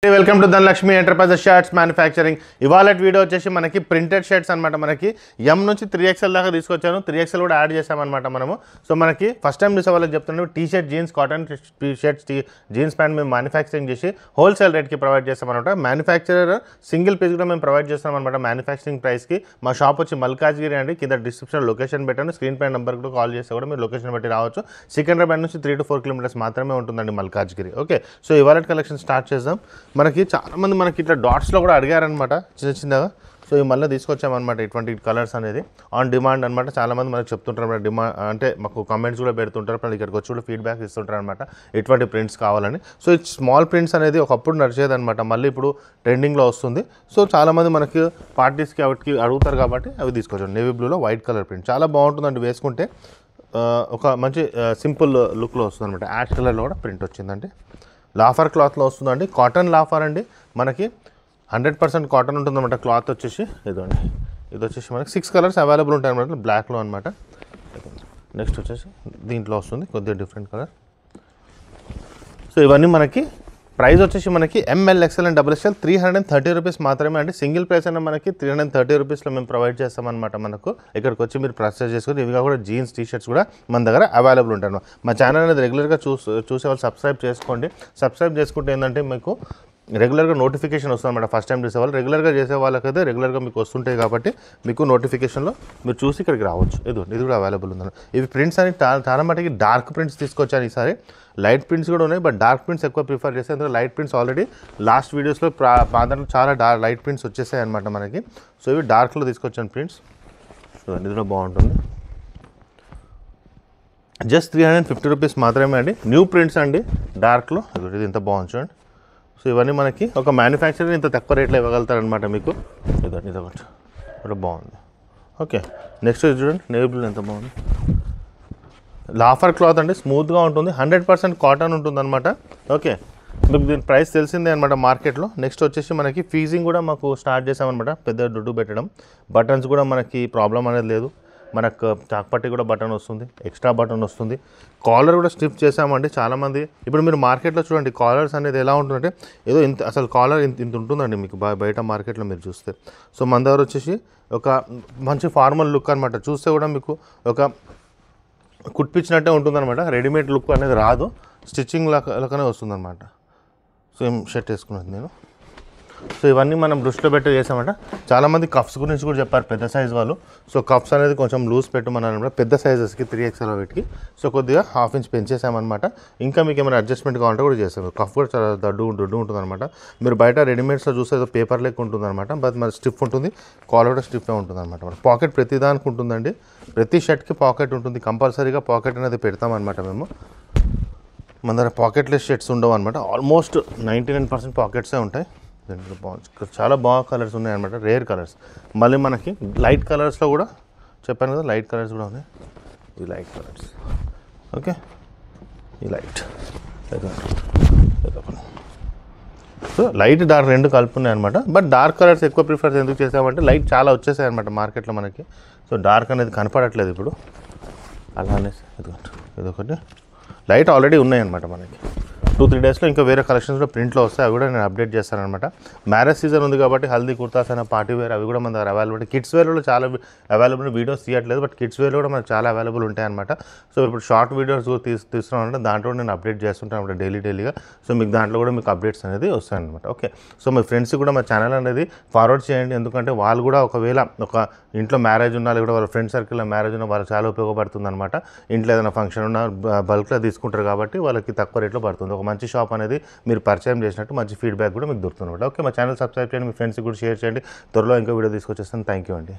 Welcome to Dhanalakshmi enterprises shirts manufacturing. ఇవాళ video వచ్చేసి మనకి ప్రింటెడ్ షర్ట్స్ అనమాట. మనకి ఎం నుంచి 3XL దాకా తీసుకొచ్చాను. 3XL కూడా యాడ్ చేసామన్నమాట మనము. సో మనకి ఫస్ట్ టైం చూసే వాళ్ళకి చెప్తున్నాను, T shirt, jeans, cotton T shirts, jeans pant మేము మ్యానుఫ్యాక్చరింగ్ చేసి హోల్సేల్ రేట్కి ప్రొవైడ్ చేస్తామన్నమాట. మ్యానుఫ్యాక్చరర్ సింగిల్ పీస్ కూడా మేము ప్రొవైడ్ చేస్తాం అనమాట మ్యానుఫ్యాక్చరింగ్ ప్రైస్కి. మా షాప్ వచ్చి మల్కాజ్గిరి అండి. కింద డిస్క్రిప్షన్ లొకేషన్ పెట్టాను. స్క్రీన్ పై నెంబర్ కూడా కాల్ చేస్తే కూడా మీరు లొకేషన్ బట్టి రావచ్చు. సికింద్రాబాద్ నుంచి 3 to 4 కిలోమీటర్స్ మాత్రమే ఉంటుందండి మల్కాజ్గిరి. ఓకే, సో ఇవాళ కలెక్షన్ స్టార్ట్ చేద్దాం. మనకి చాలామంది మనకి ఇట్లా డాట్స్లో కూడా అడిగారనమాట చిన్నగా. సో ఇవి మళ్ళీ తీసుకొచ్చామన్నమాట. ఇటువంటి కలర్స్ అనేది ఆన్ డిమాండ్ అనమాట. చాలామంది మనకు చెప్తుంటారు అనమాట, డిమాండ్ అంటే మాకు కామెంట్స్ కూడా పెడుతుంటారు. ఇక్కడికి వచ్చి కూడా ఫీడ్బ్యాక్ ఇస్తుంటారు అనమాట, ఇటువంటి ప్రింట్స్ కావాలని. సో ఈ స్మాల్ ప్రింట్స్ అనేది ఒకప్పుడు నడిచేదనమాట, మళ్ళీ ఇప్పుడు ట్రెండింగ్లో వస్తుంది. సో చాలామంది మనకి పార్టీస్కి వాటికి అడుగుతారు కాబట్టి అవి తీసుకొచ్చాం. నేవీ బ్లూలో వైట్ కలర్ ప్రింట్ చాలా బాగుంటుందండి, వేసుకుంటే ఒక మంచి సింపుల్ లుక్లో వస్తుంది అనమాట. యాష్ కలర్లో కూడా ప్రింట్ వచ్చిందండి. లాఫర్ క్లాత్లో వస్తుందండి, కాటన్ లాఫర్ అండి. మనకి 100% కాటన్ ఉంటుందన్నమాట. క్లాత్ వచ్చేసి ఇదండి, ఇది వచ్చేసి మనకి 6 కలర్స్ అవైలబుల్ ఉంటాయి అనమాట, బ్లాక్లో అనమాట. నెక్స్ట్ వచ్చేసి దీంట్లో వస్తుంది కొద్దిగా డిఫరెంట్ కలర్. సో ఇవన్నీ మనకి ప్రైస్ వచ్చేసి మనకి ML, XL and XXL 330 rupees మాత్రమే అండి. సింగిల్ ప్రైస్ అయినా మనకి 330 రూపీస్లో మేము ప్రొవైడ్ చేస్తామన్నమాట. మనకు ఇక్కడికి వచ్చి మీరు పర్చేస్ చేసుకుని ఇవిగా కూడా జీన్స్, టీ షర్ట్స్ కూడా మన దగ్గర అవైలబుల్ ఉంటాయి. మా ఛానల్ అనేది రెగ్యులర్గా చూసేవాళ్ళు సబ్స్క్రైబ్ చేసుకోండి. సబ్స్క్రైబ్ చేసుకుంటే ఏంటంటే మీకు రెగ్యులర్గా నోటిఫికేషన్ వస్తుంది అన్నమాట. ఫస్ట్ టైం చేసేవాళ్ళు, రెగ్యులర్గా చేసే వాళ్ళకైతే రెగ్యులర్గా మీకు వస్తుంటాయి కాబట్టి మీకు నోటిఫికేషన్లో మీరు చూసి ఇక్కడికి రావచ్చు. ఇది కూడా అవైలబుల్ ఉందండి. ఇవి ప్రింట్స్ అని చాలా మటుకి డార్క్ ప్రింట్స్ తీసుకొచ్చాను ఈసారి. లైట్ ప్రింట్స్ కూడా ఉన్నాయి, బట్ డార్క్ ప్రింట్స్ ఎక్కువ ప్రిఫర్ చేస్తే. అందులో లైట్ ప్రింట్స్ ఆల్రెడీ లాస్ట్ వీడియోస్లో దాంట్లో చాలా లైట్ ప్రింట్స్ వచ్చేసాయి అనమాట మనకి. సో ఇవి డార్క్లో తీసుకొచ్చాను ప్రింట్స్. సో ఇది కూడా బాగుంటుంది. జస్ట్ 350 రూపీస్ మాత్రమే అండి. న్యూ ప్రింట్స్ అండి డార్క్లో. ఇది ఇంత బాగుంది చూడండి. సో ఇవన్నీ మనకి ఒక మ్యానుఫ్యాక్చరర్ ఇంత తక్కువ రేట్లో ఇవ్వగలుగుతారనమాట మీకు. ఇదొకటి కూడా బాగుంది. ఓకే, నెక్స్ట్ చూడండి, నేవీ బ్లూ ఎంత బాగుంది. లాఫర్ క్లాత్ అండి, స్మూత్గా ఉంటుంది, 100% కాటన్ ఉంటుంది అనమాట. ఓకే, మీకు దీని ప్రైస్ తెలిసిందే అనమాట మార్కెట్లో. నెక్స్ట్ వచ్చేసి మనకి ఫీజింగ్ కూడా మాకు స్టార్ట్ చేసామన్నమాట, పెద్ద దుడ్డు పెట్టడం. బటన్స్ కూడా మనకి ప్రాబ్లం అనేది లేదు. మనకు చాక్పట్టి కూడా బటన్ వస్తుంది, ఎక్స్ట్రా బటన్ వస్తుంది. కాలర్ కూడా స్టిఫ్ చేసామండి. చాలామంది ఇప్పుడు మీరు మార్కెట్లో చూడండి, కాలర్స్ అనేది ఎలా ఉంటుందంటే ఏదో ఇంత, అసలు కాలర్ ఇంత ఉంటుందండి మీకు బయట మార్కెట్లో మీరు చూస్తే. సో మన దగ్గర వచ్చేసి ఒక మంచి ఫార్మల్ లుక్ అనమాట. చూస్తే కూడా మీకు ఒక కుట్టించినట్టే ఉంటుందన్నమాట. రెడీమేడ్ లుక్ అనేది రాదు, స్టిచ్చింగ్ లాగానే వస్తుందన్నమాట. సో ఏం షర్ట్ వేసుకున్నది నేను. సో ఇవన్నీ మనం దృష్టిలో పెట్టి చేసామంట. చాలామంది కఫ్స్ గురించి కూడా చెప్పారు, పెద్ద సైజ్ వాళ్ళు. సో కఫ్స్ అనేది కొంచెం లూజ్ పెట్టమన్నారనమాట, పెద్ద సైజెస్కి 3XL వీటికి. సో కొద్దిగా 1/2 ఇంచ్ పెంచేసామన్నమాట. ఇంకా మీకు ఏమైనా అడ్జస్ట్మెంట్ కావాలంటే కూడా చేస్తాం. కఫ్ కూడా చాలా దొడ్డు ఉంటుందన్నమాట. మీరు బయట రెడీమేడ్స్లో చూస్తే పేపర్ లెక్క ఉంటుందన్నమాట, బట్ మరి స్టిఫ్ ఉంటుంది. కాలర్ కూడా స్టిఫ్గా ఉంటుందన్నమాట. పాకెట్ ప్రతి దానికి ఉంటుందండి, ప్రతి షర్ట్కి పాకెట్ ఉంటుంది. కంపల్సరీగా పాకెట్ అనేది పెడతామన్నమాట మేము. మన దగ్గర పాకెట్లెస్ షర్ట్స్ ఉండవు అనమాట. ఆల్మోస్ట్ 99% పాకెట్సే ఉంటాయి. చాలా బాగా కలర్స్ ఉన్నాయన్నమాట, రేర్ కలర్స్. మళ్ళీ మనకి లైట్ కలర్స్లో కూడా చెప్పాను కదా, లైట్ కలర్స్ కూడా ఉన్నాయి. ఈ లైట్ కలర్స్, ఓకే, ఈ లైట్. సో లైట్ డార్క్ రెండు కలుపున్నాయి అనమాట. బట్ డార్క్ కలర్స్ ఎక్కువ ప్రిఫర్ ఎందుకు చేసామంటే లైట్ చాలా వచ్చేసాయి అనమాట మార్కెట్లో మనకి. సో డార్క్ అనేది కనపడట్లేదు ఇప్పుడు. అలానే ఇదొకటి లైట్ ఆల్రెడీ ఉన్నాయన్నమాట మనకి. 2-3 డేస్లో ఇంకా వేరే కలెక్షన్స్ కూడా ప్రింట్లో వస్తాయి, అవి కూడా నేను అప్డేట్ చేస్తాను అనమాట. మ్యారేజ్ సీజన్ ఉంది కాబట్టి హల్దీ కుర్తాస్ అయినా పార్టీ వేర్ అవి కూడా మన దగ్గర అవైలబుల్. కిడ్స్ వేర్లో చాలా అవైలబుల్, వీడియోస్ తీయట్లేదు, బట్ కిడ్స్ వేర్లో కూడా మనకు చాలా అవైలబుల్ ఉంటాయన్నమాట. సో ఇప్పుడు షార్ట్ వీడియోస్ తీస్తున్నానంటే దాంట్లో నేను అప్డేట్ చేస్తుంటాను అనమాట డైలీగా. సో మీకు దాంట్లో కూడా మీకు అప్డేట్స్ అనేది వస్తాయన్నమాట. ఓకే, సో మీ ఫ్రెండ్స్కి కూడా మా ఛానల్ అనేది ఫార్వర్డ్ చేయండి, ఎందుకంటే వాళ్ళు కూడా ఒకవేళ ఒక ఇంట్లో మ్యారేజ్ ఉన్నా కూడా వాళ్ళ ఫ్రెండ్ సర్కిల్లో మ్యారేజ్ ఉన్నా వాళ్ళకి చాలా ఉపయోగపడుతుంది అనమాట. ఇంట్లో ఏదైనా ఫంక్షన్ ఉన్నా బల్క్లో తీసుకుంటారు కాబట్టి వాళ్ళకి తక్కువ రేట్లో పడుతుంది. ఒక మంచి షాప్ అనేది మీరు పరిచయం చేసినట్టు మంచి ఫీడ్బ్యాక్ కూడా మీకు దొరుకుతుంది అనమాట. ఓకే, మా ఛానల్ సబ్స్క్రైబ్ చేయండి, మీ ఫ్రెండ్స్కి కూడా షేర్ చేయండి. త్వరలో ఇంకో వీడియో తీసుకొచ్చేస్తాను. థ్యాంక్ యూ అండి.